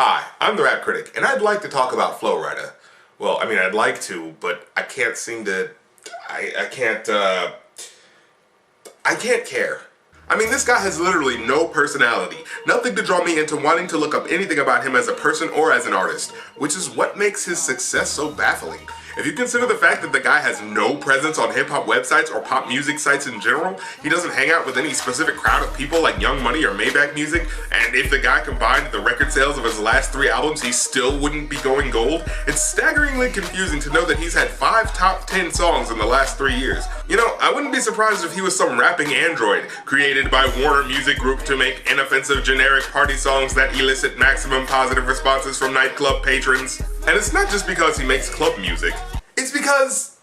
Hi, I'm the Rap Critic, and I'd like to talk about Flo Rida. Well, I mean, I'd like to, but I can't seem to... I can't care. I mean, this guy has literally no personality, nothing to draw me into wanting to look up anything about him as a person or as an artist, which is what makes his success so baffling. If you consider the fact that the guy has no presence on hip-hop websites or pop music sites in general, he doesn't hang out with any specific crowd of people like Young Money or Maybach Music, and if the guy combined the record sales of his last 3 albums, he still wouldn't be going gold, it's staggeringly confusing to know that he's had 5 top 10 songs in the last 3 years. You know, I wouldn't be surprised if he was some rapping android created by Warner Music Group to make inoffensive generic party songs that elicit maximum positive responses from nightclub patrons. And it's not just because he makes club music. It's because,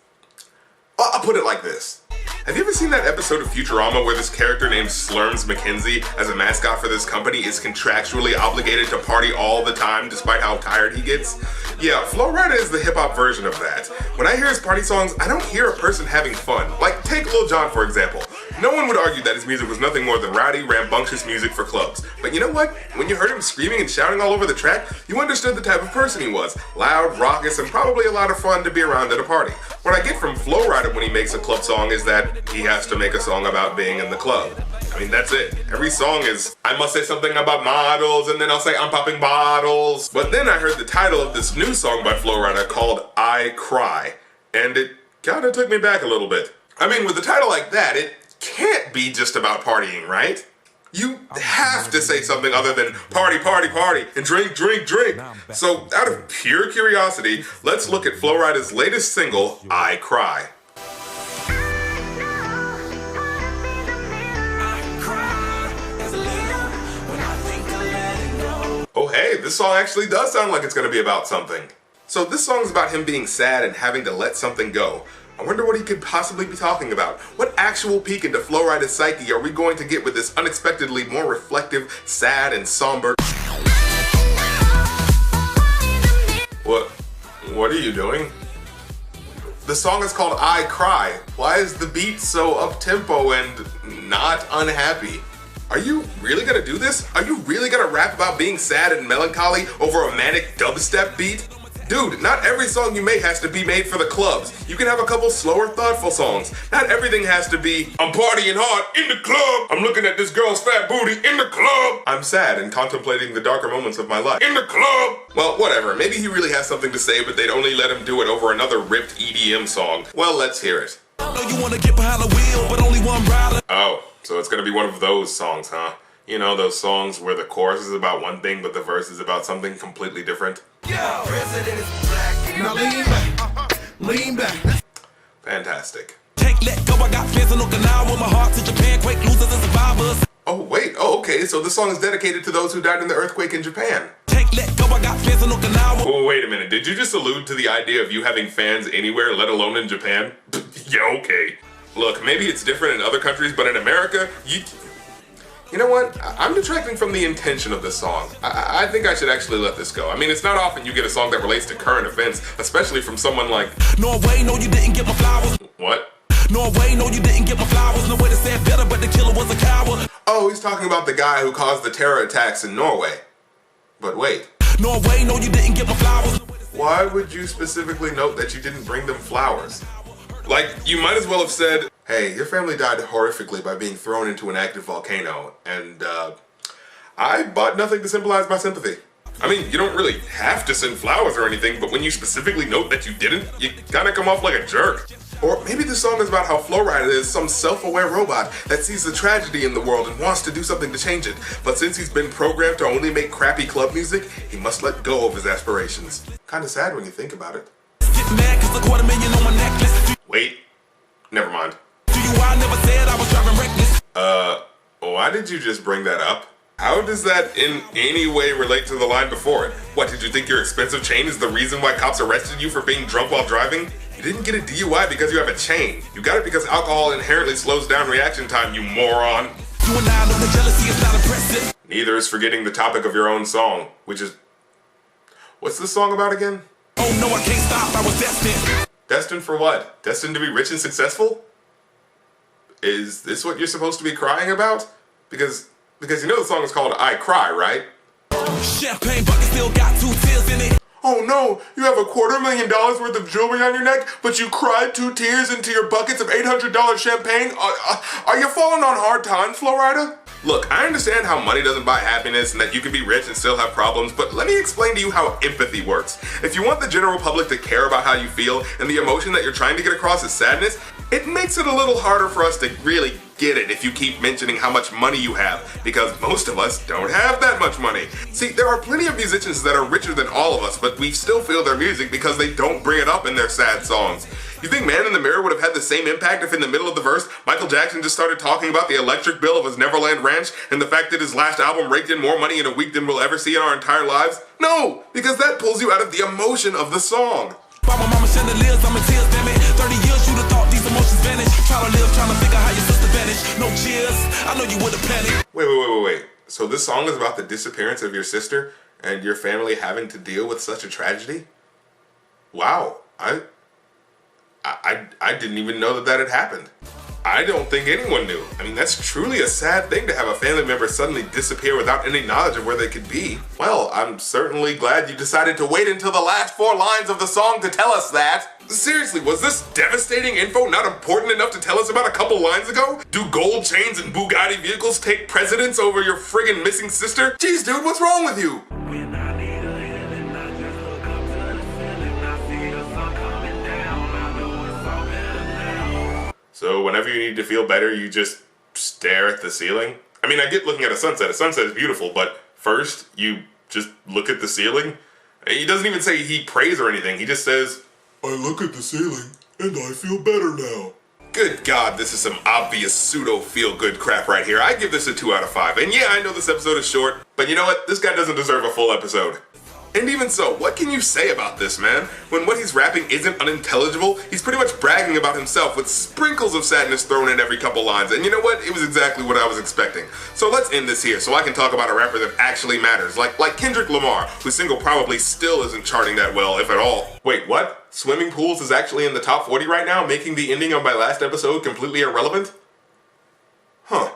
well, I'll put it like this. Have you ever seen that episode of Futurama where this character named Slurms McKenzie, as a mascot for this company, is contractually obligated to party all the time despite how tired he gets? Yeah, Flo Rida is the hip-hop version of that. When I hear his party songs, I don't hear a person having fun. Like, take Lil Jon for example. No one would argue that his music was nothing more than rowdy, rambunctious music for clubs. But you know what? When you heard him screaming and shouting all over the track, you understood the type of person he was. Loud, raucous, and probably a lot of fun to be around at a party. What I get from Flo Rida when he makes a club song is that he has to make a song about being in the club. I mean, that's it. Every song is, I must say something about models, and then I'll say I'm popping bottles. But then I heard the title of this new song by Flo Rida called I Cry, and it kinda took me back a little bit. I mean, with a title like that, it can't be just about partying, right? You have to say something other than party, party, party, and drink, drink, drink. So, out of pure curiosity, let's look at Flo Rida's latest single, I Cry. Oh hey, this song actually does sound like it's gonna be about something. So this song's about him being sad and having to let something go. I wonder what he could possibly be talking about. What actual peek into Flo Rida's psyche are we going to get with this unexpectedly more reflective, sad, and somber... What are you doing? The song is called I Cry. Why is the beat so up-tempo and not unhappy? Are you really gonna do this? Are you really gonna rap about being sad and melancholy over a manic dubstep beat? Dude, not every song you make has to be made for the clubs. You can have a couple slower, thoughtful songs. Not everything has to be, I'm partying hard in the club. I'm looking at this girl's fat booty in the club. I'm sad and contemplating the darker moments of my life in the club. Well, whatever. Maybe he really has something to say, but they'd only let him do it over another ripped EDM song. Well, let's hear it. You wanna get behind the wheel, but only one rider. Oh, so it's gonna be one of those songs, huh? You know, those songs where the chorus is about one thing, but the verse is about something completely different. Yeah, president is black. Now lean back, lean back. Fantastic. Take let go, I got fans in Okinawa with my heart to Japan, quake losers and survivors. Oh wait, oh okay, so this song is dedicated to those who died in the earthquake in Japan. Take let go, I got fans in Okinawa. Oh wait a minute, did you just allude to the idea of you having fans anywhere, let alone in Japan? Yeah, okay. Look, maybe it's different in other countries, but in America, you know what? I'm detracting from the intention of this song. I think I should actually let this go. I mean, it's not often you get a song that relates to current events, especially from someone like... Norway, no you didn't get my flowers. What? Norway, no you didn't get my flowers. No way to say it better, but the killer was a coward. Oh, he's talking about the guy who caused the terror attacks in Norway. But wait. Norway, no you didn't get my flowers. Why would you specifically note that you didn't bring them flowers? Like, you might as well have said, hey, your family died horrifically by being thrown into an active volcano, and I bought nothing to symbolize my sympathy. I mean, you don't really have to send flowers or anything, but when you specifically note that you didn't, you kinda come off like a jerk. Or maybe the song is about how Flo Rida is some self-aware robot that sees the tragedy in the world and wants to do something to change it, but since he's been programmed to only make crappy club music, he must let go of his aspirations. Kinda sad when you think about it. Get mad 'cause $250,000 on my necklace. Wait, never mind. I never said I was driving reckless. Why did you just bring that up? How does that in any way relate to the line before it? What, did you think your expensive chain is the reason why cops arrested you for being drunk while driving? You didn't get a DUI because you have a chain. You got it because alcohol inherently slows down reaction time, you moron. You and I know the jealousy is not impressive. Neither is forgetting the topic of your own song, which is... What's this song about again? Oh no, I can't stop, I was destined. Destined for what? Destined to be rich and successful? Is this what you're supposed to be crying about? Because you know the song is called I Cry, right? Champagne bucket still got 2 tears in it. Oh no, you have $250,000 worth of jewelry on your neck, but you cried 2 tears into your buckets of $800 champagne? Are you falling on hard times, Flo Rida? Look, I understand how money doesn't buy happiness and that you can be rich and still have problems, but let me explain to you how empathy works. If you want the general public to care about how you feel and the emotion that you're trying to get across is sadness, it makes it a little harder for us to really get it if you keep mentioning how much money you have, because most of us don't have that much money. See, there are plenty of musicians that are richer than all of us, but we still feel their music because they don't bring it up in their sad songs. You think Man in the Mirror would have had the same impact if in the middle of the verse, Michael Jackson just started talking about the electric bill of his Neverland Ranch and the fact that his last album raked in more money in a week than we'll ever see in our entire lives? No, because that pulls you out of the emotion of the song. My mama chandeliers, I'm in tears, damn it. 30 years you'd have thought these emotions vanished. Try to live, trying to figure how your sister vanished. No cheers, I know you would have panicked. Wait. So this song is about the disappearance of your sister and your family having to deal with such a tragedy? Wow, I didn't even know that had happened. I don't think anyone knew. I mean, that's truly a sad thing to have a family member suddenly disappear without any knowledge of where they could be. Well, I'm certainly glad you decided to wait until the last 4 lines of the song to tell us that. Seriously, was this devastating info not important enough to tell us about a couple lines ago? Do gold chains and Bugatti vehicles take precedence over your friggin' missing sister? Jeez, dude, what's wrong with you? So whenever you need to feel better, you just stare at the ceiling? I mean, I get looking at a sunset. A sunset is beautiful, but first, you just look at the ceiling? He doesn't even say he prays or anything. He just says, I look at the ceiling, and I feel better now. Good God, this is some obvious pseudo-feel-good crap right here. I give this a 2 out of 5. And yeah, I know this episode is short, but you know what? This guy doesn't deserve a full episode. And even so, what can you say about this, man? When what he's rapping isn't unintelligible, he's pretty much bragging about himself with sprinkles of sadness thrown in every couple lines. And you know what? It was exactly what I was expecting. So let's end this here so I can talk about a rapper that actually matters, like Kendrick Lamar, whose single probably still isn't charting that well, if at all. Wait, what? Swimming pools is actually in the top 40 right now, making the ending of my last episode completely irrelevant? Huh.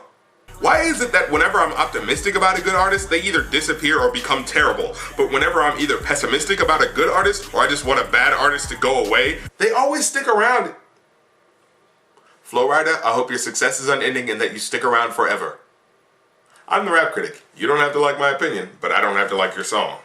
Why is it that whenever I'm optimistic about a good artist, they either disappear or become terrible, but whenever I'm either pessimistic about a good artist or I just want a bad artist to go away, they always stick around? Flo Rida, I hope your success is unending and that you stick around forever. I'm the Rap Critic. You don't have to like my opinion, but I don't have to like your song.